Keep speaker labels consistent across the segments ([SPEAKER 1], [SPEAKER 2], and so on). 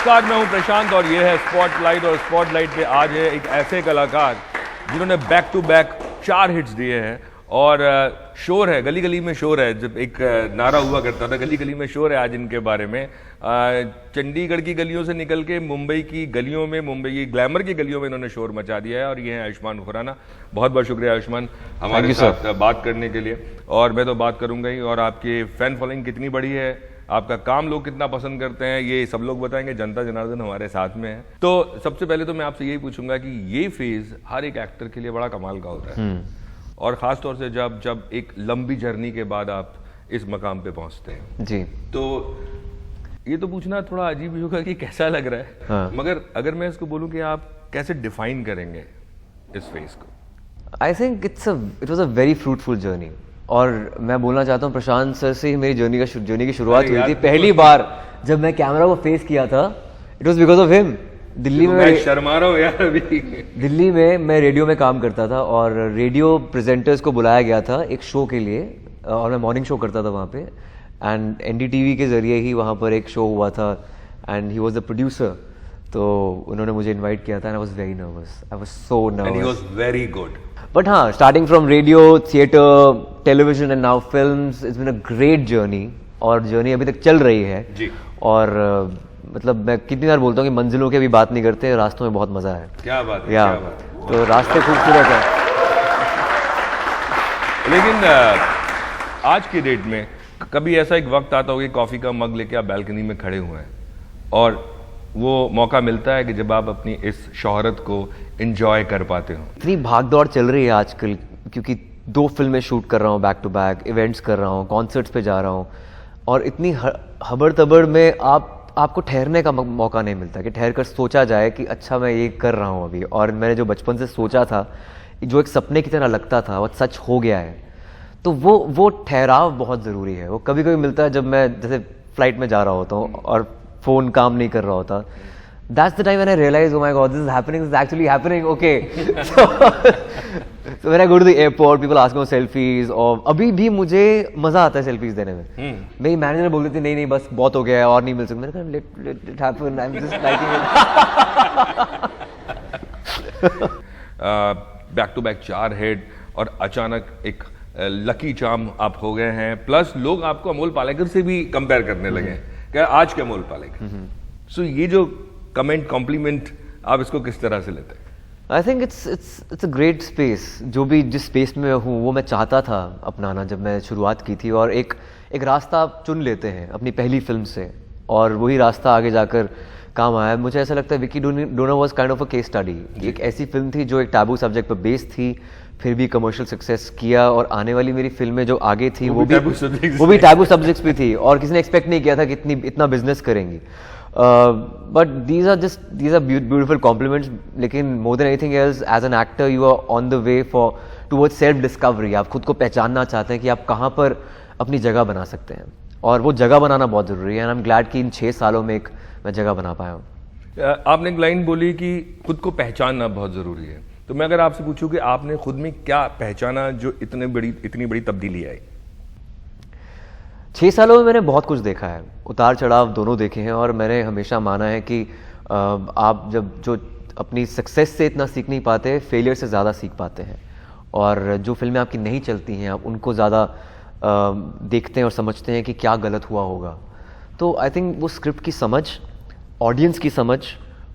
[SPEAKER 1] नमस्कार, मैं हूं प्रशांत और ये है स्पॉटलाइट। और स्पॉटलाइट पे आज है एक ऐसे कलाकार जिन्होंने बैक टू बैक 4 हिट्स दिए हैं। और शोर है, गली गली में शोर है, जब एक नारा हुआ करता था, गली गली में शोर है। आज इनके बारे में चंडीगढ़ की गलियों से निकल के मुंबई की गलियों में, मुंबई की ग्लैमर की गलियों में इन्होंने शोर मचा दिया है। और ये है आयुष्मान खुराना। बहुत बहुत शुक्रिया आयुष्मान हमारे साथ बात करने के लिए। और मैं तो बात करूंगा ही, और आपकी फैन फॉलोइंग कितनी बड़ी है, आपका काम लोग कितना पसंद करते हैं, ये सब लोग बताएंगे। जनता जनार्दन हमारे साथ में है। तो सबसे पहले तो मैं आपसे यही पूछूंगा कि ये फेज हर एक एक्टर के लिए बड़ा कमाल का होता है, और खास तौर से जब एक लंबी जर्नी के बाद आप इस मकाम पे पहुंचते हैं
[SPEAKER 2] जी।
[SPEAKER 1] तो ये तो पूछना थोड़ा अजीब ही होगा कि कैसा लग रहा है।
[SPEAKER 2] हाँ।
[SPEAKER 1] मगर अगर मैं इसको बोलूं कि आप कैसे डिफाइन करेंगे इस फेज को?
[SPEAKER 2] I think it was a very fruitful journey. और मैं बोलना चाहता हूँ प्रशांत सर से ही मेरी जर्नी की शुरुआत हुई थी। पहली बार जब मैं कैमरा को फेस किया था, it was because of him. Delhi में
[SPEAKER 1] मैं शर्मा रहा हूँ यार अभी।
[SPEAKER 2] दिल्ली में मैं रेडियो में काम करता था और रेडियो प्रेजेंटर्स को बुलाया गया था एक शो के लिए, और मैं मॉर्निंग शो करता था वहाँ पे। एंड एनडीटीवी के जरिए ही वहाँ पर एक शो हुआ था, and he was the producer. तो उन्होंने मुझे इनवाइट किया था, and I was very nervous. I was so nervous.
[SPEAKER 1] And he was very good.
[SPEAKER 2] But हाँ, starting from radio, theatre, television and now films, it's been a great journey. और journey अभी तक चल रही है
[SPEAKER 1] जी।
[SPEAKER 2] और मतलब मैं कितनी बार बोलता हूँ कि मंजिलों के भी बात नहीं करते, रास्तों में बहुत मजा है।
[SPEAKER 1] क्या बात है,
[SPEAKER 2] या
[SPEAKER 1] क्या बात है।
[SPEAKER 2] तो रास्ते खूबसूरत है।
[SPEAKER 1] लेकिन आज की डेट में कभी ऐसा एक वक्त आता होगा कि कॉफी का मग लेके आप बैल्कनी में खड़े हुए हैं और वो मौका मिलता है कि जब आप अपनी इस शोहरत को एंजॉय कर पाते हो?
[SPEAKER 2] इतनी भाग दौड़ चल रही है आजकल, क्योंकि 2 फिल्में शूट कर रहा हूँ बैक टू बैक, इवेंट्स कर रहा हूँ, कॉन्सर्ट्स पे जा रहा हूँ, और इतनी हबड़ तबड़ में आपको ठहरने का मौका नहीं मिलता कि ठहर कर सोचा जाए कि अच्छा मैं ये कर रहा हूँ अभी। और मैंने जो बचपन से सोचा था, जो एक सपने की तरह लगता था, वो सच हो गया है। तो वो ठहराव बहुत ज़रूरी है। वो कभी कभी मिलता है जब मैं जैसे फ्लाइट में जा रहा होता हूँ और फ़ोन काम नहीं कर रहा होता। That's the time when I realize, oh my God, this is actually happening. Okay. So when I go to the airport, people ask me for selfies. और अभी भी मुझे मजा आता है सेल्फीज देने में। मेरी मैनेजर बोल देती नहीं बस बहुत हो गया है और नहीं मिल सकता। मैंने कहा let it happen. I'm just liking it.
[SPEAKER 1] Back to back 4 hit और अचानक एक लकी चार्म आप हो गए हैं। प्लस लोग आपको अमोल पालेकर से भी कंपेयर करने लगे हैं कि आज के अमोल पालेकर। सो ये जो कमेंट, कॉम्प्लीमेंट, आप इसको किस तरह से लेते हैं?
[SPEAKER 2] I think it's a great space. जिस स्पेस में हूँ वो मैं चाहता था अपनाना जब मैं शुरुआत की थी। और एक रास्ता आप चुन लेते हैं अपनी पहली फिल्म से, और वही रास्ता आगे जाकर काम आया। मुझे ऐसा लगता है Vicky donor was kind of a case study. एक ऐसी फिल्म थी जो एक टैबू सब्जेक्ट पर बेस्ड थी, फिर भी कमर्शियल सक्सेस किया, और आने वाली मेरी फिल्में जो आगे थी वो भी टैबू सब्जेक्ट्स भी थी, और किसी ने एक्सपेक्ट नहीं किया था कि इतना बिजनेस करेंगी। But these are beautiful compliments. लेकिन more than anything else, as an actor, you are on the way towards self discovery. आप खुद को पहचानना चाहते हैं कि आप कहाँ पर अपनी जगह बना सकते हैं, और वो जगह बनाना बहुत जरूरी है। And I'm glad कि इन 6 सालों में मैं जगह बना पाया हूँ।
[SPEAKER 1] आपने एक लाइन बोली कि खुद को पहचानना बहुत जरूरी है। तो मैं अगर आपसे पूछूं कि आपने खुद में क्या पहचाना जो इतनी बड़ी तब्दीली आई?
[SPEAKER 2] 6 सालों में मैंने बहुत कुछ देखा है, उतार चढ़ाव दोनों देखे हैं। और मैंने हमेशा माना है कि आप जो अपनी सक्सेस से इतना सीख नहीं पाते, फेलियर से ज़्यादा सीख पाते हैं। और जो फिल्में आपकी नहीं चलती हैं, आप उनको ज़्यादा देखते हैं और समझते हैं कि क्या गलत हुआ होगा। तो आई थिंक वो स्क्रिप्ट की समझ, ऑडियंस की समझ,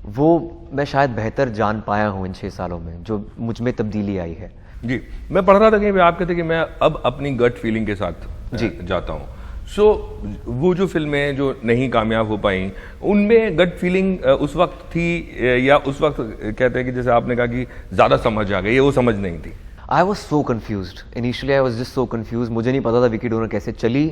[SPEAKER 2] वो मैं शायद बेहतर जान पाया हूँ इन 6 सालों में, जो मुझ में तब्दीली आई है।
[SPEAKER 1] जी, मैं पढ़ रहा था कि आप कहते कि मैं अब अपनी गट फीलिंग के साथ जी जाता हूँ। सो वो जो फिल्में जो नहीं कामयाब हो पाई, उनमें गट फीलिंग उस वक्त थी, या उस वक्त कहते हैं कि जैसे आपने कहा कि ज़्यादा समझ आ गई, ये वो समझ नहीं थी?
[SPEAKER 2] I was so confused initially. I was just so confuse. मुझे नहीं पता था विकी डोनर कैसे चली।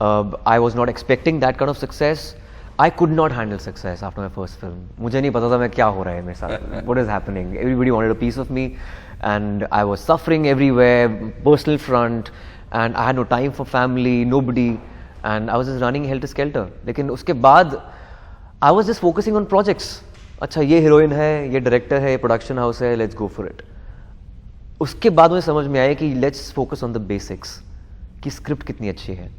[SPEAKER 2] आई was not expecting that kind of success. I could not handle success after my first film. मुझे नहीं पता था मैं क्या हो रहा है मेरे साथ, what is happening. Everybody wanted a piece of me, and I was suffering everywhere, personal front, and I had no time for family, nobody, and I was just running helter skelter. लेकिन उसके बाद I was just focusing on projects. अच्छा, ये heroine है, ये director है, ये production house है, लेट्स गो फॉर इट। उसके बाद मुझे समझ में आया कि let's focus on the basics, कि स्क्रिप्ट कितनी अच्छी है।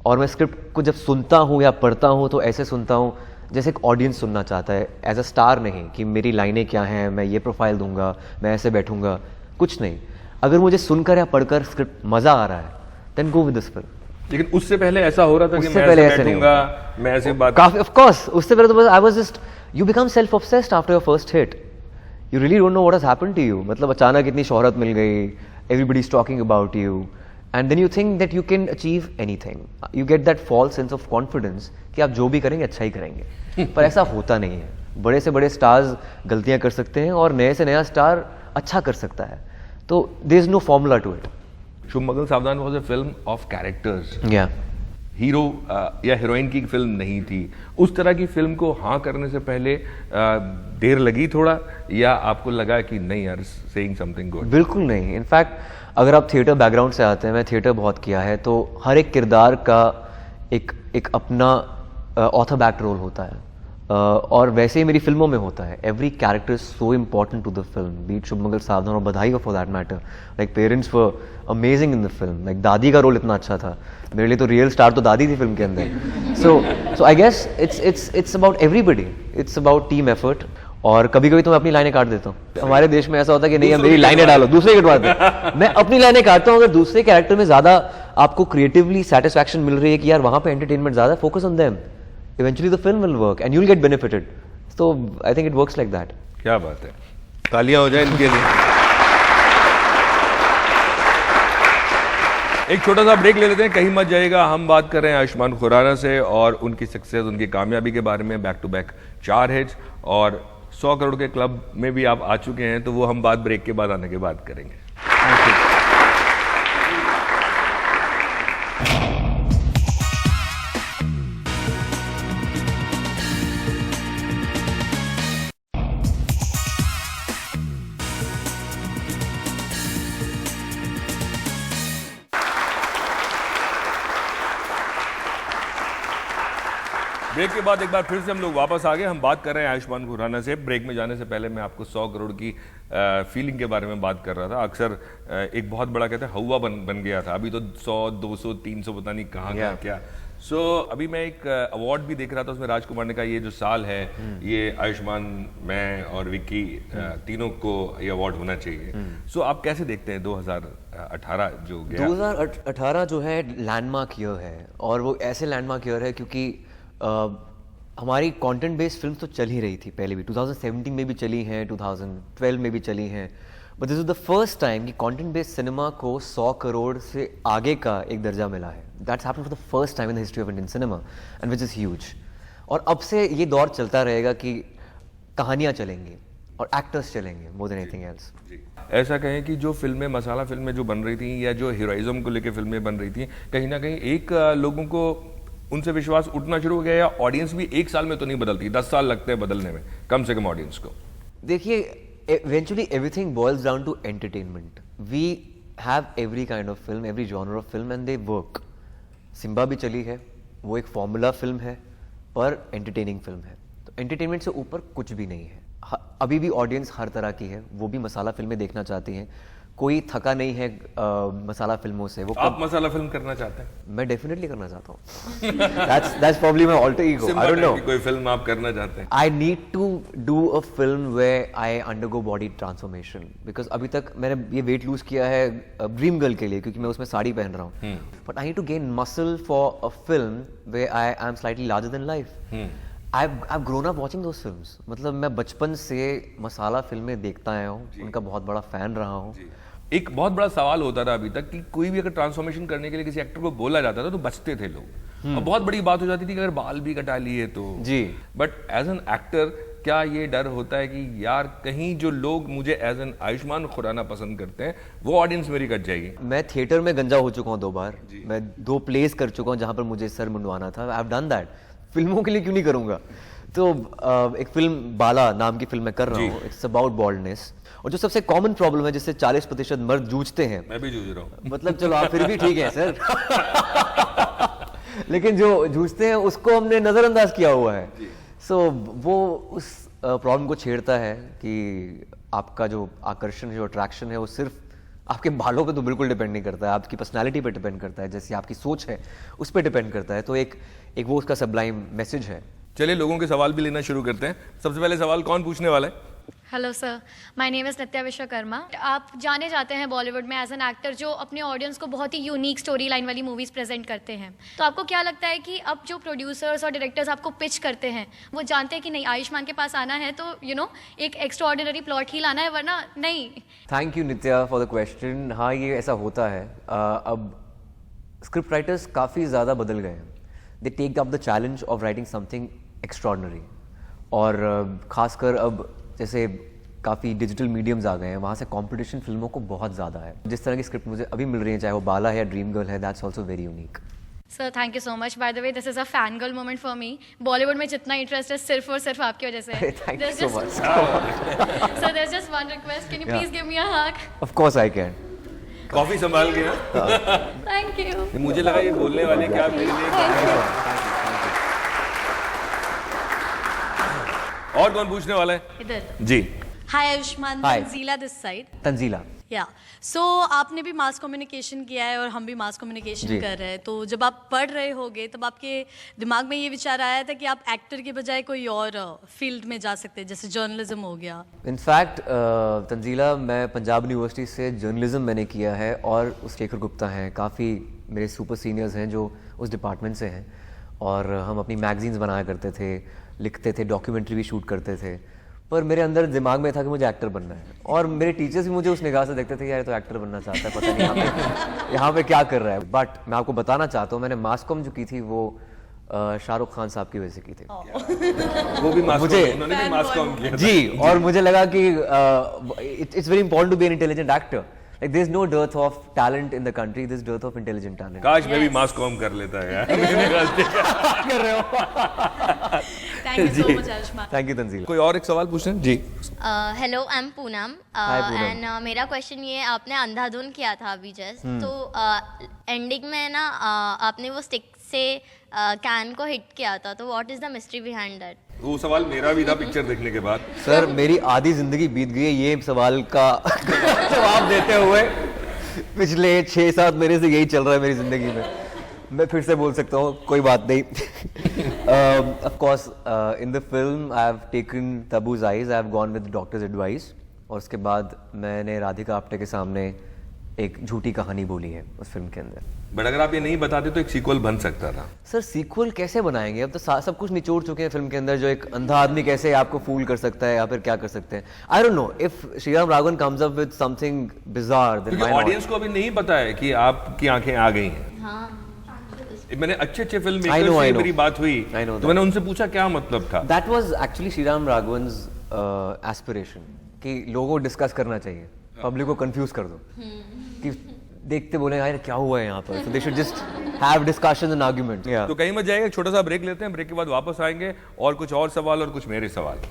[SPEAKER 2] और मैं स्क्रिप्ट को जब सुनता हूँ या पढ़ता हूँ तो ऐसे सुनता हूँ जैसे एक ऑडियंस सुनना चाहता है, एज अ स्टार नहीं कि मेरी लाइनें क्या हैं, मैं ये प्रोफाइल दूंगा, मैं ऐसे बैठूंगा, कुछ नहीं। अगर मुझे सुनकर या पढ़कर स्क्रिप्ट मज़ा आ रहा है, then go with this film.
[SPEAKER 1] लेकिन उससे पहले ऐसा हो रहा था कि
[SPEAKER 2] उससे
[SPEAKER 1] मैं
[SPEAKER 2] पहले
[SPEAKER 1] ऐसे
[SPEAKER 2] ऐसे नहीं
[SPEAKER 1] बैठूंगा, मैं ऐसे बात
[SPEAKER 2] काफी ऑफ कोर्स उससे पहले तो बस I was just, you become self obsessed after your first hit, you really don't know what has happened to you. मतलब अचानक इतनी शोहरत मिल गई, everybody is talking about you, and then you think that you can achieve anything, you get that false sense of confidence कि आप जो भी करेंगे अच्छा ही करेंगे। पर ऐसा होता नहीं है। बड़े से बड़े स्टार्स गलतियां कर सकते हैं और नए से नया स्टार अच्छा कर सकता है। तो there is no formula to it.
[SPEAKER 1] Shubh Mangal Saavdhan was a film of characters.
[SPEAKER 2] या
[SPEAKER 1] हीरो या हीरोइन की फिल्म नहीं थी। उस तरह की फिल्म को हाँ करने से पहले देर लगी थोड़ा, या आपको लगा कि नहीं यार सेइंग समथिंग गुड?
[SPEAKER 2] बिल्कुल नहीं। इनफैक्ट अगर आप थिएटर बैकग्राउंड से आते हैं, मैं थिएटर बहुत किया है, तो हर एक किरदार का एक अपना ऑथर बैक रोल होता है, और वैसे ही मेरी फिल्मों में होता है। Every character is so important to the film, be it Shubh Mangal Saavdhan और Badhaai for that matter. Like parents were amazing in the film. Like दादी का रोल इतना अच्छा था, मेरे लिए तो रियल स्टार तो दादी थी फिल्म के अंदर। So I guess it's about everybody, it's about team effort. और कभी कभी तो मैं अपनी लाइनें काट देता हूँ। हमारे देश में ऐसा होता है कि नहीं, मेरी लाइनें डालो, दूसरे कटवा दे। मैं अपनी लाइनें काटता हूँ। अगर दूसरे कैरेक्टर में ज्यादा आपको क्रिएटिवली सेटिस्फैक्शन मिल रही है कि यार वहां पे एंटरटेनमेंट ज्यादा, focus on them, eventually the film will work and you'll get benefited. So I think it works like that.
[SPEAKER 1] क्या बात है, तालियां हो जाए इनके लिए। एक छोटा सा ब्रेक ले लेते हैं, कहीं मत जाइएगा। हम बात कर रहे हैं आयुष्मान खुराना से और उनकी सक्सेस, उनकी कामयाबी के बारे में। बैक टू बैक 4 हिट्स और 100 करोड़ के क्लब में भी आप आ चुके हैं, तो वो हम बात ब्रेक के बाद आने के बाद करेंगे। ब्रेक के बाद एक बार फिर से हम लोग वापस आ गए। हम बात कर रहे हैं आयुष्मान खुराना से। ब्रेक में जाने से पहले मैं आपको 100 करोड़ की फीलिंग के बारे में बात कर रहा था। अक्सर एक बहुत बड़ा कहते हैं हवा बन गया था, अभी तो 100, 200, 300 पता नहीं कहाँ का क्या। अभी मैं एक अवार्ड भी देख रहा था, उसमें राजकुमार ने कहा ये जो साल है ये आयुष्मान, मैं और विक्की तीनों को ये अवार्ड होना चाहिए। आप कैसे देखते हैं 2018 जो गया?
[SPEAKER 2] 2018 जो है लैंडमार्क ईयर है, और वो ऐसे लैंडमार्क ईयर है क्योंकि हमारी कंटेंट बेस्ड फिल्म तो चल ही रही थी पहले भी, 2017 में भी चली हैं, 2012 में भी चली हैं, but this is the first time कि कंटेंट बेस्ड सिनेमा को 100 करोड़ से आगे का एक दर्जा मिला है। That's happened for the first time in the history of Indian cinema and which is huge. और अब से ये दौर चलता रहेगा कि कहानियां चलेंगी और एक्टर्स चलेंगे मोर देन एनीथिंग एल्स।
[SPEAKER 1] ऐसा कहें कि जो फिल्में, मसाला फिल्में जो बन रही थी या जो हीरोइज्म को लेकर फिल्में बन रही थी, कहीं ना कहीं एक लोगों को उनसे विश्वास उठना शुरू हो गया, या ऑडियंस भी एक साल में तो नहीं बदलती, 10 साल लगते हैं बदलने में कम से कम ऑडियंस को?
[SPEAKER 2] देखिए, eventually everything boils down to entertainment. We have every kind of film, every genre of film and they work. Simba भी चली है, वो एक फॉर्मूला फिल्म है पर एंटरटेनिंग फिल्म है। तो एंटरटेनमेंट से ऊपर कुछ भी नहीं है। अभी भी ऑडियंस हर तरह की है, वो भी मसाला फिल्में देखना चाहती हैं। कोई थका नहीं है मसाला फिल्मों से। वो
[SPEAKER 1] आप मसाला फिल्म करना चाहते हैं?
[SPEAKER 2] मैं डेफिनेटली करना चाहता हूँ। that's probably my alter ego. I don't know.
[SPEAKER 1] कोई फिल्म आप करना चाहते हैं?
[SPEAKER 2] I need to do a film where I undergo body transformation because अभी तक मैंने ये weight lose किया है ड्रीम गर्ल के लिए, क्योंकि मैं उसमें साड़ी पहन रहा हूँ। But I need to gain muscle for a film where I am slightly larger than life. I've grown up watching those films. मतलब मैं बचपन से मसाला फिल्में देखता आया हूँ, उनका बहुत बड़ा फैन रहा हूँ।
[SPEAKER 1] एक बहुत बड़ा सवाल होता था अभी तक कि कोई भी अगर ट्रांसफॉर्मेशन करने के लिए किसी एक्टर को बोला जाता था तो बचते थे लोग, और बहुत बड़ी बात हो जाती थी कि अगर बाल भी कटा लिए तो
[SPEAKER 2] जी।
[SPEAKER 1] बट एज एन एक्टर क्या ये डर होता है कि यार कहीं जो लोग मुझे एज एन आयुष्मान खुराना पसंद करते हैं वो ऑडियंस मेरी कट जाएगी?
[SPEAKER 2] मैं थिएटर में गंजा हो चुका हूँ 2 बार, मैं 2 प्लेस कर चुका हूँ जहाँ पर मुझे सर मुंडवाना था। I have done that. फिल्मों के लिए क्यों नहीं करूँगा? तो एक फिल्म बाला नाम की फिल्म मैं कर रहा हूँ। इट्स अबाउट बॉल्डनेस, और जो सबसे कॉमन प्रॉब्लम है जिससे 40% मर्द जूझते हैं।
[SPEAKER 1] मैं भी जूझ रहा हूँ।
[SPEAKER 2] मतलब चलो आप फिर भी ठीक है सर। लेकिन जो जूझते हैं उसको हमने नजरअंदाज किया हुआ है। वो उस प्रॉब्लम को छेड़ता है कि आपका जो आकर्षण है, जो अट्रैक्शन है, वो सिर्फ आपके बालों पे तो बिल्कुल डिपेंड नहीं करता है, आपकी पर्सनालिटी पे डिपेंड करता है, जैसी आपकी सोच है उस पर डिपेंड करता है। तो एक वो उसका सबलाइम मैसेज है
[SPEAKER 1] चलिए लोगों के सवाल भी लेना शुरू करते हैं। सबसे पहले सवाल कौन पूछने वाला है?
[SPEAKER 3] Hello sir, my name is Nitya Vishwakarma. आप जाने जाते हैं बॉलीवुड में एज एन एक्टर जो अपने ऑडियंस को बहुत ही यूनिक स्टोरी लाइन वाली मूवीज़ प्रेजेंट करते हैं। तो आपको क्या लगता है कि अब जो प्रोड्यूसर्स और डायरेक्टर्स आपको पिच करते हैं वो जानते हैं कि नहीं, आयुष्मान के पास आना है तो एक एक्स्ट्रा ऑर्डिनरी प्लॉट ही लाना है, वरना नहीं?
[SPEAKER 2] Thank you Nitya for the question. हाँ, ये ऐसा होता है। अब स्क्रिप्ट राइटर्स काफ़ी ज़्यादा बदल गए हैं। They take up the challenge of writing something extraordinary. और ख़ासकर अब जैसे काफ़ी डिजिटल मीडियम्स आ गए हैं, वहाँ से कंपटीशन फिल्मों को बहुत ज़्यादा है। जिस तरह की स्क्रिप्ट मुझे अभी मिल रही है, चाहे वो बाला है या ड्रीम गर्ल है, that's also very unique.
[SPEAKER 3] Sir thank you so much. By the way this is a fan girl moment for me. Bollywood में जितना इंटरेस्ट है सिर्फ और सिर्फ आपकी वजह से है।
[SPEAKER 2] Thank you so much.
[SPEAKER 3] Sir there is just one request, can you please give me a hug?
[SPEAKER 2] Of course I can.
[SPEAKER 1] Coffee संभाल के।
[SPEAKER 3] Thank you.
[SPEAKER 1] मुझे लगा ये बोलने वाले क्या मेरे लिए। और कौन पूछने वाला है?
[SPEAKER 4] इधर।
[SPEAKER 1] जी।
[SPEAKER 4] Hi Ayushmann,
[SPEAKER 2] Hi.
[SPEAKER 4] Tanzeela this side.
[SPEAKER 2] Tanzeela.
[SPEAKER 4] Yeah so आपने भी मास कम्युनिकेशन किया है और हम भी मास कम्युनिकेशन
[SPEAKER 2] जी।
[SPEAKER 4] कर रहे हैं, तो जब आप पढ़ रहे होगे तब आपके दिमाग में ये विचार आया था कि आप एक्टर के बजाय कोई और फील्ड में जा सकते हैं, जैसे जर्नलिज्म हो गया?
[SPEAKER 2] इनफैक्ट तंजीला, मैं पंजाब यूनिवर्सिटी से जर्नलिज्म मैंने किया है, और उस शेखर गुप्ता हैं, काफ़ी मेरे सुपर सीनियर्स हैं जो उस डिपार्टमेंट से हैं, और हम अपनी मैगजीन्स बनाया करते थे, लिखते थे, डॉक्यूमेंट्री भी शूट करते थे। पर मेरे अंदर दिमाग में था कि मुझे एक्टर बनना है, और मेरे टीचर्स भी मुझे उस निगाह से देखते थे, यार तो एक्टर बनना चाहता है, पता नहीं यहाँ पे क्या कर रहा है। बट मैं आपको बताना चाहता हूँ, मैंने मास कॉम जो की थी वो शाहरुख खान साहब की वजह से की थी।
[SPEAKER 1] वो भी मास
[SPEAKER 2] मुझे-
[SPEAKER 1] उन्होंने भी मास कॉम किया था।
[SPEAKER 2] जी, और मुझे लगा कि it's very important to be an intelligent actor. Like there's no dearth of talent in the country, there's dearth of intelligent talent.
[SPEAKER 1] काश मैं भी मास कॉम कर लेता है यार।
[SPEAKER 2] कर रहे हो।
[SPEAKER 4] Thank you so much Ayushmann.
[SPEAKER 2] Thank you Tanzeela.
[SPEAKER 1] कोई और एक सवाल पूछना है? जी।
[SPEAKER 5] Hello, I am Poonam
[SPEAKER 2] Hi, Poonam.
[SPEAKER 5] And मेरा क्वेश्चन ये है, आपने अंधाधुन किया था अभी जस्ट, तो एंडिंग में ना आपने वो स्टिक से कैन को हिट किया था, तो what is the mystery behind that?
[SPEAKER 1] वो सवाल मेरा भी था पिक्चर देखने के बाद।
[SPEAKER 2] सर, मेरी आधी जिंदगी बीत गई है ये सवाल का जवाब देते हुए। पिछले 6-7 महीने से यही चल रहा है मेरी जिंदगी में। मैं फिर से बोल सकता हूँ, कोई बात नहीं। Of course in the film I have taken Tabu's eyes, I have gone with doctor's advice, और उसके बाद मैंने राधिका आप्टे के सामने एक झूठी कहानी बोली है उस फिल्म के अंदर।
[SPEAKER 1] बट अगर आप ये नहीं बताते तो एक सीक्वल बन सकता था।
[SPEAKER 2] सर, सीक्वल कैसे बनाएंगे? अब तो सब कुछ निचोड़ चुके हैं फिल्म के अंदर। जो एक अंधा आदमी कैसे आपको फूल कर सकता है, या फिर क्या कर सकते हैं, I don't know. If Sriram Raghavan comes up with something bizarre, then
[SPEAKER 1] क्योंकि ऑडियंस को अभी नहीं पता है कि आपकी आंखें आ गई हैं। मैंने अच्छे film
[SPEAKER 2] I know,
[SPEAKER 1] makers
[SPEAKER 2] I
[SPEAKER 1] से
[SPEAKER 2] know.
[SPEAKER 1] मेरी बात हुई,
[SPEAKER 2] I know
[SPEAKER 1] तो मैंने उनसे पूछा क्या मतलब था।
[SPEAKER 2] That was actually Sriram Raghavan's aspiration कि लोगों को डिस्कस करना चाहिए, पब्लिक को कंफ्यूज कर दो, कि देखते बोले यार क्या हुआ है यहाँ पर, so they should just have discussions and arguments. Yeah.
[SPEAKER 1] तो कहीं मत जाएगा, एक छोटा सा ब्रेक लेते हैं, ब्रेक के बाद वापस आएंगे और कुछ और सवाल और कुछ मेरे सवाल।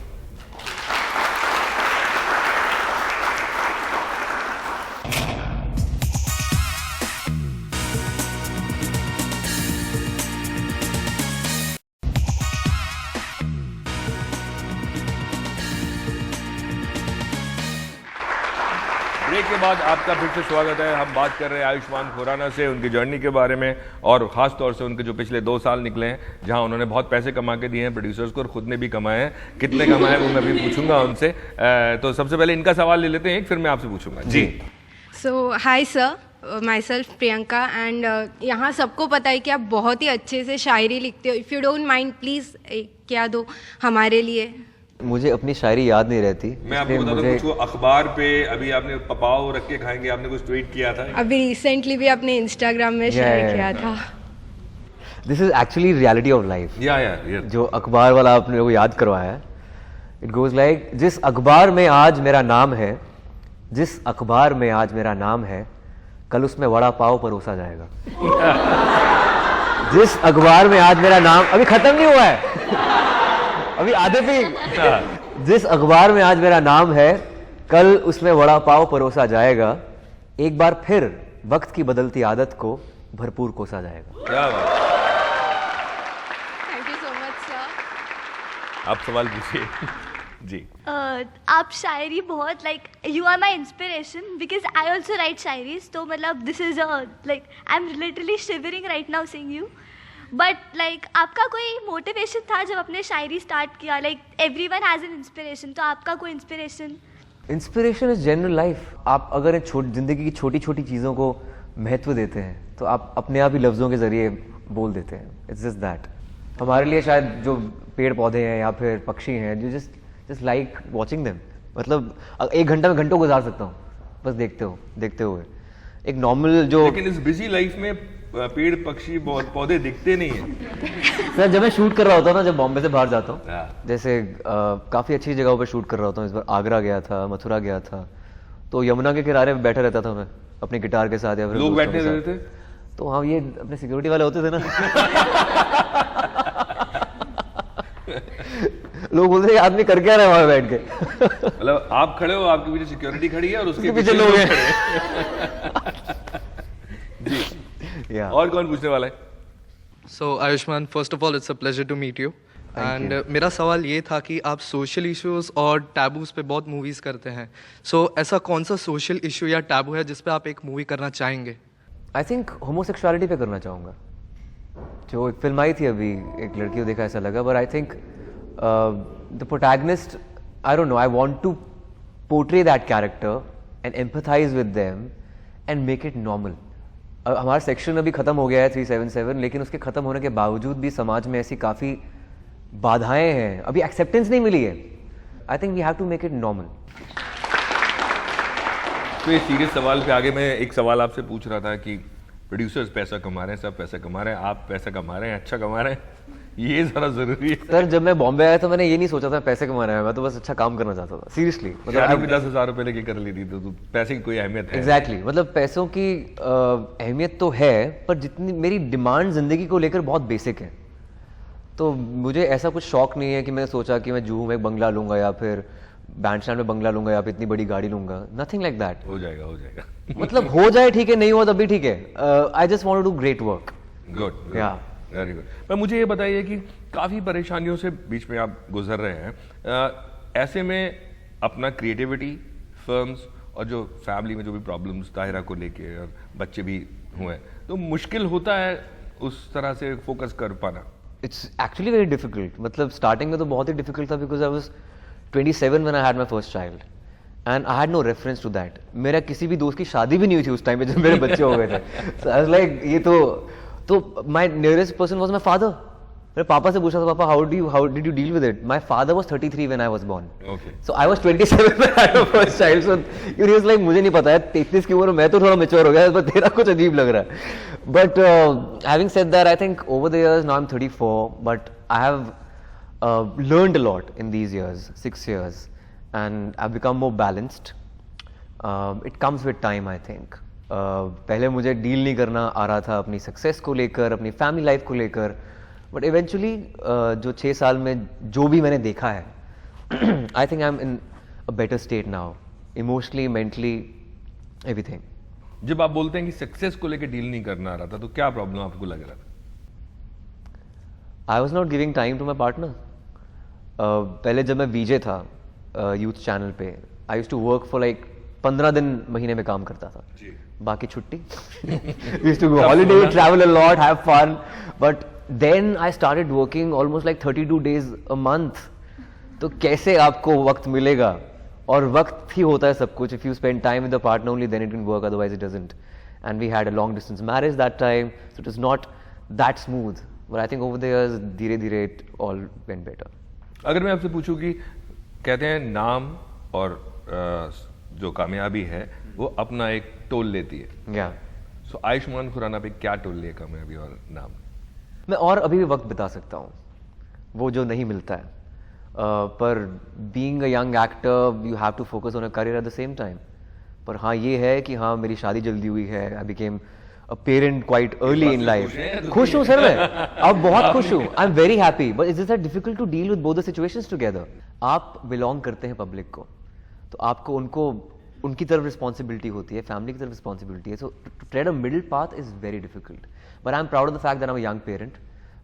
[SPEAKER 1] ब्रेक के बाद आपका फिर से स्वागत है। हम बात कर रहे हैं आयुष्मान खुराना से, उनकी जर्नी के बारे में, और ख़ास तौर से उनके जो पिछले 2 साल निकले हैं, जहां उन्होंने बहुत पैसे कमा के दिए हैं प्रोड्यूसर्स को, और खुद ने भी कमाए हैं। कितने कमाए हैं वो मैं भी पूछूंगा उनसे। तो सबसे पहले इनका सवाल ले लेते हैं एक, फिर मैं आपसे पूछूंगा। जी।
[SPEAKER 6] So hi sir, myself Priyanka, and यहाँ सबको पता है कि आप बहुत ही अच्छे से शायरी लिखते हो। If you don't mind please क्या दो हमारे लिए।
[SPEAKER 2] मुझे अपनी शायरी याद नहीं रहती।
[SPEAKER 1] मैं आपको बता दूं, कुछ वो अखबार पे अभी आपने पपाव रख के खाएंगे, आपने कुछ ट्वीट किया था।
[SPEAKER 6] अभी रिसेंटली भी आपने इंस्टाग्राम में शेयर किया था।
[SPEAKER 2] This is actually reality of life.
[SPEAKER 1] या
[SPEAKER 2] जो अखबार वाला आपने लोगों को याद करवाया है, इट गोज लाइक, जिस अखबार में आज मेरा नाम है, जिस अखबार में आज मेरा नाम है, कल उसमें वड़ा पाव परोसा जाएगा। जिस अखबार में आज मेरा नाम, अभी खत्म नहीं हुआ है, अभी आधे पे। जिस अखबार में आज मेरा नाम है, कल उसमें वड़ा पाव परोसा जाएगा। एक बार फिर वक्त की बदलती आदत को भरपूर कोसा जाएगा।
[SPEAKER 1] क्या बात।
[SPEAKER 6] Thank you so much sir.
[SPEAKER 1] आप सवाल पूछिए। जी।
[SPEAKER 5] आप शायरी बहुत you are my inspiration because I also write शायरीज, तो मतलब this is like I am literally shivering right now seeing you.
[SPEAKER 7] But like आपका कोई मोटिवेशन था जब आपने शायरी स्टार्ट किया? Like everyone has an inspiration, तो आपका कोई inspiration?
[SPEAKER 2] Inspiration is general life. आप अगर जिंदगी की छोटी छोटी चीज़ों को महत्व देते हैं तो आप अपने आप ही लफ्ज़ों के ज़रिए बोल देते हैं. It's just that. हमारे लिए शायद जो पेड़ पौधे हैं या फिर पक्षी हैं, जो जस्ट लाइक वॉचिंग देम. मतलब 1 घंटा में घंटों गुजार सकता हूँ बस देखते हुए. एक नॉर्मल जो,
[SPEAKER 1] लेकिन इस बिजी लाइफ में पेड़ पक्षी पौधे दिखते नहीं है.
[SPEAKER 2] सर जब मैं शूट कर रहा होता हूँ ना, जब बॉम्बे से बाहर जाता हूँ,
[SPEAKER 1] हाँ.
[SPEAKER 2] जैसे काफ़ी अच्छी जगहों पर शूट कर रहा होता हूँ. इस बार आगरा गया था, मथुरा गया था, तो यमुना के किनारे बैठा रहता था मैं अपनी गिटार के साथ या फिर
[SPEAKER 1] लोग
[SPEAKER 2] दोस्तों
[SPEAKER 1] बैठने
[SPEAKER 2] के
[SPEAKER 1] देते
[SPEAKER 2] साथ.
[SPEAKER 1] थे?
[SPEAKER 2] तो हाँ, ये अपने सिक्योरिटी वाले होते थे ना. लोग बोलते थे आदमी कर क्या रहा है वहां बैठ के.
[SPEAKER 1] मतलब आप खड़े हो, आपके पीछे सिक्योरिटी खड़ी है और उसके
[SPEAKER 2] पीछे लोग हैं.
[SPEAKER 1] जी.
[SPEAKER 2] या
[SPEAKER 1] और कौन पूछने वाला है?
[SPEAKER 8] So Ayushmann, first of all it's a pleasure to meet you. And मेरा सवाल ये था कि आप सोशल इश्यूज और टैबूज पे बहुत मूवीज़ करते हैं. सो ऐसा कौन सा सोशल इशू या टैबू है जिस पे आप एक मूवी करना चाहेंगे?
[SPEAKER 2] आई थिंक होमोसेक्सुअलिटी पे करना चाहूँगा. जो एक फिल्म आई थी अभी, एक लड़की को देखा ऐसा लगा, but I think the protagonist, I don't know, I want to portray that character and empathise with them and make it normal. हमारा सेक्शन अभी खत्म हो गया है 377, लेकिन उसके खत्म होने के बावजूद भी समाज में ऐसी काफ़ी बाधाएं हैं, अभी एक्सेप्टेंस नहीं मिली है. I think we have to make it normal.
[SPEAKER 1] तो ये सीरियस सवाल पे आगे मैं एक सवाल आपसे पूछ रहा था कि प्रोड्यूसर्स पैसा कमा रहे हैं, सब पैसा कमा रहे हैं, आप पैसा कमा रहे हैं, अच्छा कमा रहे हैं, ये ज़रा ज़रूरी है.
[SPEAKER 2] सर जब मैं बॉम्बे आया तो मैंने ये नहीं सोचा था पैसे कमाना है, मैं तो बस अच्छा काम करना चाहता था. सीरियसली,
[SPEAKER 1] शादी भी 10,000 रुपए लेके कर ली थी, तो पैसे की कोई अहमियत है?
[SPEAKER 2] एग्जैक्टली. मतलब पैसों की अहमियत तो है, पर जितनी मेरी डिमांड जिंदगी को लेकर बहुत बेसिक है. तो मुझे ऐसा कुछ शौक नहीं है कि मैंने सोचा कि मैं जूहू में एक बंगला लूंगा या फिर बैंडस्टैंड में बंगला लूंगा या फिर इतनी बड़ी गाड़ी लूंगा. Nothing like that.
[SPEAKER 1] हो जाएगा.
[SPEAKER 2] मतलब हो जाए ठीक है, नहीं हुआ तब भी ठीक है. I just want to do great work.
[SPEAKER 1] Good.
[SPEAKER 2] Yeah
[SPEAKER 1] very good. पर मुझे ये बताइए कि काफ़ी परेशानियों से बीच में आप गुजर रहे हैं. ऐसे में अपना क्रिएटिविटी, फिल्म्स और जो फैमिली में जो भी प्रॉब्लम्स ताहिरा को लेके और बच्चे भी हुए, तो मुश्किल होता है उस तरह से फोकस कर पाना?
[SPEAKER 2] It's actually very difficult. मतलब स्टार्टिंग में तो बहुत ही डिफिकल्ट था, because I was 27 when I had my first child and I had no reference to that. मेरा किसी भी दोस्त की शादी भी नहीं हुई थी उस टाइम पे जब मेरे बच्चे हो गए थे. सो आई वाज लाइक, ये तो my nearest person was my father. मेरे पापा से पूछा था, पापा how did you deal with it? My father was 33 when I was born.
[SPEAKER 1] Okay.
[SPEAKER 2] So I was 27 when I had my first child. So he was like, मुझे नहीं पता है 33 की उम्र में मैं तो थोड़ा मैच्योर हो गया, पर तेरा कुछ अजीब लग रहा है. But having said that, I think over the years, now I am 34, but I have learned a lot in these years, 6 years, and I've become more balanced. It comes with time, I think. पहले मुझे deal नहीं करना आ रहा था अपनी success को लेकर, अपनी फैमिली लाइफ को लेकर, बट इवेंचुअली जो 6 साल में जो भी मैंने देखा है, I think I am in a better state now, emotionally, mentally, everything.
[SPEAKER 1] जब आप बोलते हैं कि सक्सेस को लेके डील नहीं करना आ रहा था, तो क्या प्रॉब्लम आपको लग रहा था?
[SPEAKER 2] I was not giving time to my partner. पहले जब मैं वीजे था यूथ चैनल पे, I used to work for like 15 दिन महीने में काम करता था, बाकी छुट्टी. Used to go holiday, travel a lot, have fun. But then I started working almost like 32 days a month. तो कैसे आपको वक्त मिलेगा? और वक्त ही होता है सब कुछ. If you spend time with the partner only, then it can work, otherwise it doesn't. And we had a long distance marriage that time, so it was not that smooth. But I think over the years, धीरे धीरे it all went better.
[SPEAKER 1] अगर मैं आपसे पूछूं कि कहते हैं नाम और जो कामयाबी है वो अपना एक टोल लेती है.
[SPEAKER 2] या
[SPEAKER 1] सो आयुष्मान खुराना पे क्या टोल लिया कामयाबी और नाम?
[SPEAKER 2] मैं और अभी भी वक्त बिता सकता हूँ, वो जो नहीं मिलता है. पर being a young actor, you have to focus on a career at the same time. पर हाँ, ये है कि हाँ, मेरी शादी जल्दी हुई है. I became a parent quite early in life. खुश हूँ सर, मैं अब बहुत खुश हूँ. I am very happy. But is it difficult to deal with both the situations together? आप बिलोंग करते हैं पब्लिक को, तो आपको उनकी तरफ रिस्पॉन्सिबिलिटी होती है, फैमिली की तरफ रिस्पॉन्सिबिलिटी है. So to tread a middle path is very difficult. But I am proud of the fact that I am a young parent,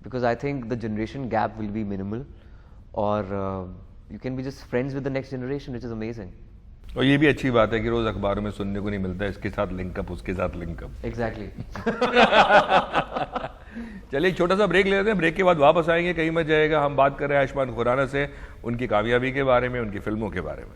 [SPEAKER 2] because I think the generation gap will be minimal, और you can be just friends with the next generation, which is amazing.
[SPEAKER 1] और ये भी अच्छी बात है कि रोज अखबारों में सुनने को नहीं मिलता है, इसके साथ लिंकअप, उसके साथ लिंकअप.
[SPEAKER 2] एग्जैक्टली.
[SPEAKER 1] चलिए एक छोटा सा ब्रेक ले लेते हैं, ब्रेक के बाद वापस आएंगे, कहीं मत जाएगा। हम बात कर रहे हैं आयुष्मान खुराना से, उनकी कामयाबी के बारे में, उनकी फिल्मों के बारे में।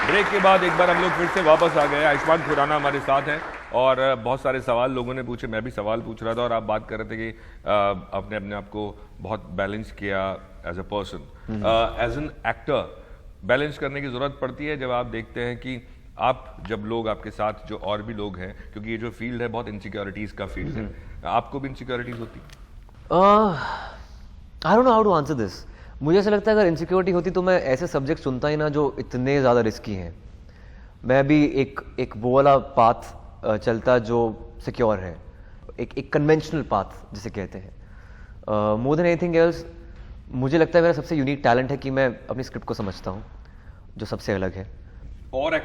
[SPEAKER 1] ब्रेक के बाद एक बार हम लोग फिर से वापस आ गए। आयुष्मान खुराना हमारे साथ हैं और बहुत सारे सवाल लोगों ने पूछे, मैं भी सवाल पूछ रहा था और आप बात कर रहे थे कि आपने अपने आप को बहुत बैलेंस किया as a person. As an actor balance करने की ज़रूरत पड़ती है जब आप देखते हैं कि जब लोग आपके साथ जो और भी लोग हैं, क्योंकि ये जो फील्ड है बहुत इनसिक्योरिटीज़ का फील्ड है, आपको भी इनसिक्योरिटीज़ होती?
[SPEAKER 2] I don't know how to answer this. मुझे ऐसा लगता है अगर इनसिक्योरिटी होती तो मैं ऐसे सब्जेक्ट सुनता ही ना जो इतने ज़्यादा रिस्की हैं। मैं भी एक वो वाला पाथ चलता जो सिक्योर है, एक कन्वेंशनल पाथ जिसे कहते हैं। मोर देन एनीथिंग एल्स मुझे लगता है मेरा सबसे यूनिक टैलेंट है कि मैं अपनी स्क्रिप्ट को समझता हूँ, जो सबसे अलग है।
[SPEAKER 1] और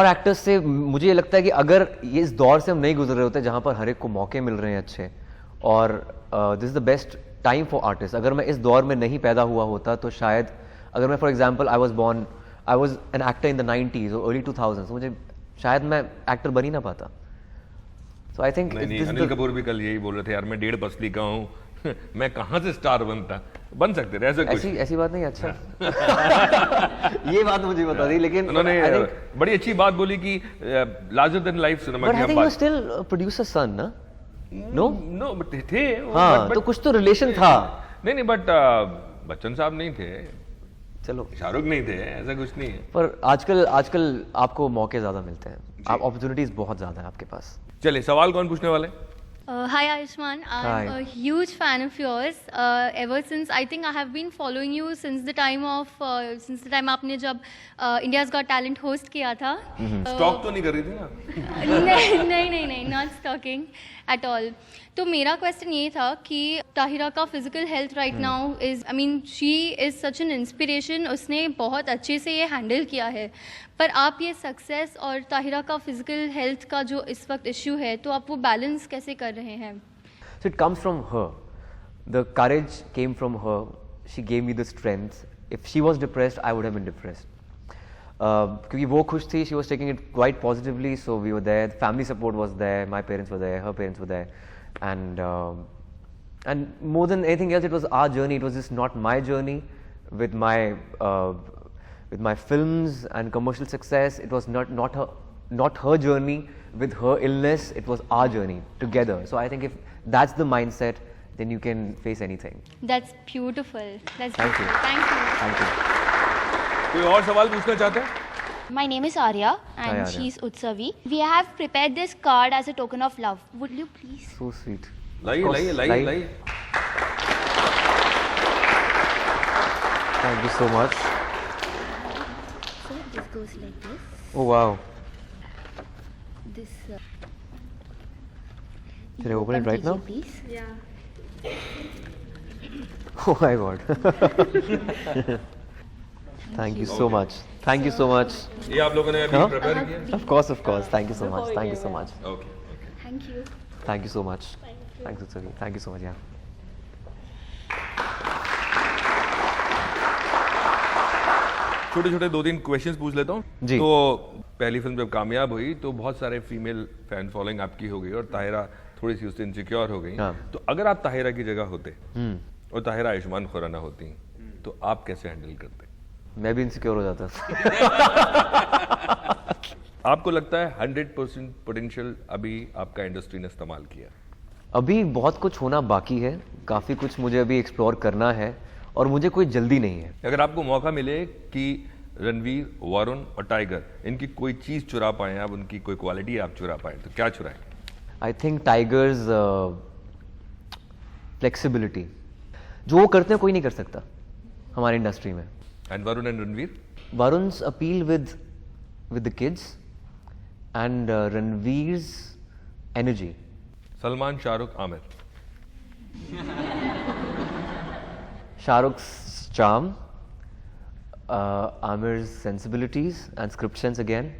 [SPEAKER 1] एक्टर्स से
[SPEAKER 2] मुझे ये लगता है कि अगर ये इस दौर से हम नहीं गुजर रहे होते जहाँ पर हर एक को मौके मिल रहे हैं अच्छे, और this is the best time for artist. अगर मैं इस दौर में नहीं पैदा हुआ होता तो शायद, अगर मैं for example I was an actor in the 90s और अर्ली 2000s, तो मुझे शायद मैं एक्टर बन ही ना पाता। सो आई थिंक
[SPEAKER 1] अनिल कपूर भी कल यही बोल रहे थे, यार मैं 1.5 पसली का हूँ मैं कहाँ से स्टार बन सकते थे, ऐसा कुछ
[SPEAKER 2] ऐसी बात नहीं। अच्छा ये बात मुझे बता दी, लेकिन
[SPEAKER 1] उन्होंने बड़ी अच्छी बात बोली कि लार्जर देन लाइफ सिनेमा की हम बात।
[SPEAKER 2] स्टिल प्रोड्यूसर सन ना? नो
[SPEAKER 1] बट थे।
[SPEAKER 2] हाँ, तो कुछ तो रिलेशन था।
[SPEAKER 1] नहीं बट बच्चन साहब नहीं थे,
[SPEAKER 2] चलो
[SPEAKER 1] शाहरुख नहीं थे, ऐसा कुछ नहीं है।
[SPEAKER 2] पर आजकल आपको मौके ज्यादा मिलते हैं, आप अपॉर्चुनिटीज बहुत ज्यादा है आपके पास।
[SPEAKER 1] चलिए सवाल कौन पूछने वाले?
[SPEAKER 3] Hi Ayushman, I'm a huge fan of yours. Ever since I think I have been following you since the time आपने जब India's Got Talent host किया था।
[SPEAKER 1] स्टॉक तो नहीं कर रही थी ना?
[SPEAKER 3] नहीं, not stalking at all. तो मेरा क्वेश्चन ये था कि ताहिरा का physical health right now is, I mean she is such an inspiration, उसने बहुत अच्छे से ये हैंडल किया है, पर आप ये सक्सेस और ताहिरा का फिजिकल हेल्थ का जो इस वक्त इश्यू है, तो आप वो बैलेंस कैसे कर रहे हैं?
[SPEAKER 2] So it comes from her. The courage came from her. She gave me the strength. If she was depressed, I would have been depressed. क्योंकि वो खुश थी, she was taking it quite positively, so we were there. The family support was there. My parents were there. Her parents were there, and more than anything else, it was our journey. It was just not my journey with my films and commercial success. It was not her journey with her illness. It was our journey together. So I think if that's the mindset, then you can face anything.
[SPEAKER 3] That's beautiful. That's
[SPEAKER 2] Thank
[SPEAKER 3] beautiful.
[SPEAKER 2] you. Thank you.
[SPEAKER 1] कोई और सवाल पूछना चाहते हैं?
[SPEAKER 7] My name is Arya and
[SPEAKER 2] Arya.
[SPEAKER 7] she's Utsavi. We have prepared this card as a token of love. Would you please?
[SPEAKER 2] So sweet.
[SPEAKER 1] लाइए।
[SPEAKER 2] Thank you so much.
[SPEAKER 7] So this goes like this.
[SPEAKER 2] Oh wow.
[SPEAKER 7] This.
[SPEAKER 2] Should I open it right now?
[SPEAKER 7] Please.
[SPEAKER 2] Oh my God. Thank you so much. Thank you so much.
[SPEAKER 1] ये आप लोगों ने अभी
[SPEAKER 2] हाँ?
[SPEAKER 1] Prepare किया?
[SPEAKER 2] Of course. Thank you so much. Thank you so much.
[SPEAKER 1] Okay.
[SPEAKER 7] Thank you.
[SPEAKER 2] Thank you so much. Thanks, Utsavi. Thank you so much. Yeah.
[SPEAKER 1] छोटे 2-3 questions पूछ लेता हूँ।
[SPEAKER 2] जी।
[SPEAKER 1] तो पहली फिल्म जब कामयाब हुई तो बहुत सारे फीमेल फैन फॉलोइंग आपकी हो गई और ताहिरा थोड़ी सी उससे इनसिक्योर हो गई।
[SPEAKER 2] हाँ।
[SPEAKER 1] तो अगर आप ताहिरा की जगह होते और ताहिरा आयुष्मान खुराना होती तो आप कैसे हैंडल करते?
[SPEAKER 2] मैं भी इनसिक्योर हो जाता।
[SPEAKER 1] आपको लगता है 100% पोटेंशियल अभी आपका इंडस्ट्री ने इस्तेमाल किया?
[SPEAKER 2] अभी बहुत कुछ होना बाकी है, काफ़ी कुछ मुझे अभी एक्सप्लोर करना है और मुझे कोई जल्दी नहीं है।
[SPEAKER 1] अगर आपको मौका मिले कि रणवीर, वरुण और टाइगर इनकी कोई चीज़ चुरा पाएं आप, उनकी कोई क्वालिटी आप चुरा पाएं, तो क्या चुराएं?
[SPEAKER 2] आई थिंक टाइगर्स फ्लेक्सिबिलिटी, जो वो करते हैं कोई नहीं कर सकता हमारी इंडस्ट्री में।
[SPEAKER 1] And Varun and Ranveer?
[SPEAKER 2] Varun's appeal with the kids and Ranveer's energy.
[SPEAKER 1] Salman, Shahrukh, Aamir?
[SPEAKER 2] Shahrukh's charm, Amir's sensibilities and script sense again,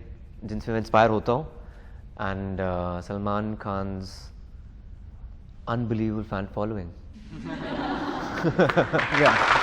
[SPEAKER 2] जिनसे मैं इंस्पायर होता हूँ, and Salman Khan's unbelievable fan following. Yeah.